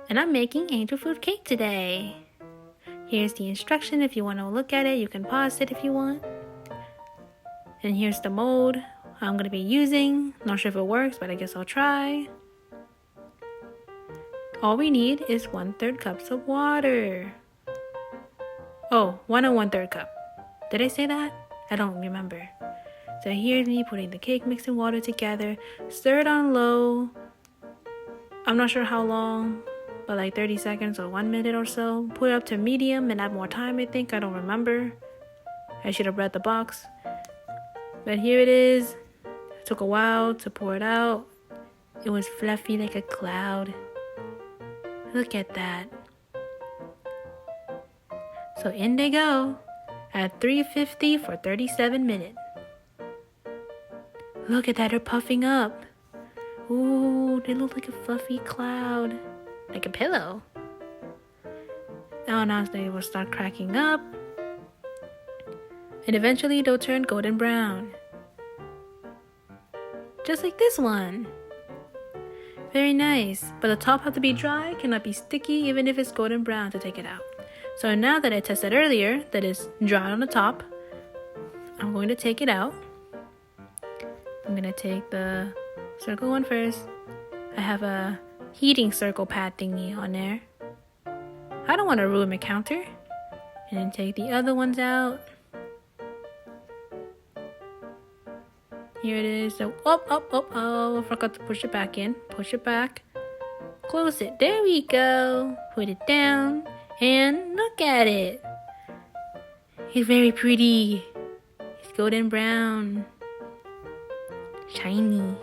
and I'm making angel food cake today. Here's the instruction. If you want to look at it, you can pause it if you want. And here's the mold I'm going to be using. Not sure if it works, but I guess I'll try. All we need is 1/3 cups of water. Oh, 1 1/3 cup. Did I say that? I don't remember. So here's me putting the cake mix and water together. Stir it on low. I'm not sure how long, but like 30 seconds or 1 minute or so. Put it up to medium and add more time, I think. I don't remember. I should have read the box. But here it is. It took a while to pour it out. It was fluffy like a cloud. Look at that. So in they go at 350 for 37 minutes. Look at that, they're puffing up. Ooh, they look like a fluffy cloud. Like a pillow. Oh, now they will start cracking up. And eventually they'll turn golden brown. Just like this one. Very nice. But the top has to be dry, cannot be sticky even if it's golden brown to take it out. So now that I tested earlier that it's dry on the top, I'm going to take it out. I'm going to take the circle one first. I have a heating circle pad thingy on there. I don't want to ruin my counter. And then take the other ones out. Here it is. So, I forgot to push it back in. Push it back. Close it. There we go. Put it down. And look at it. It's very pretty. It's golden brown. Shiny.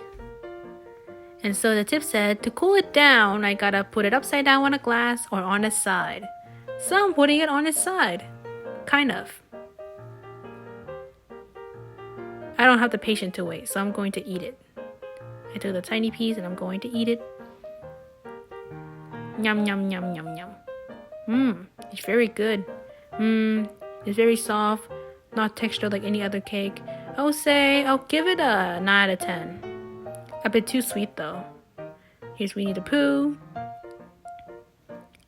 And so the tip said to cool it down, I gotta put it upside down on a glass or on its side. So I'm putting it on its side. Kind of. I don't have the patience to wait, so I'm going to eat it. I took the tiny piece and I'm going to eat it. Yum, yum, yum, yum, yum. It's very good. It's very soft, not textured like any other cake. I'll give it a 9 out of 10. A bit too sweet though. Here's Winnie the Pooh.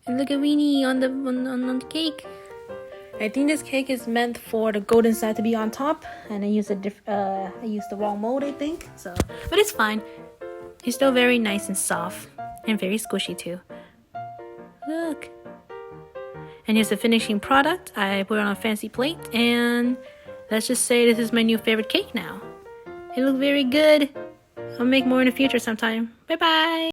And look at Winnie on the cake. I think this cake is meant for the golden side to be on top, and I used the wrong mold, I think. So, but it's fine. It's still very nice and soft, and very squishy too. Look. And here's the finishing product. I put it on a fancy plate, and let's just say this is my new favorite cake now. It looks very good. I'll make more in the future sometime. Bye bye.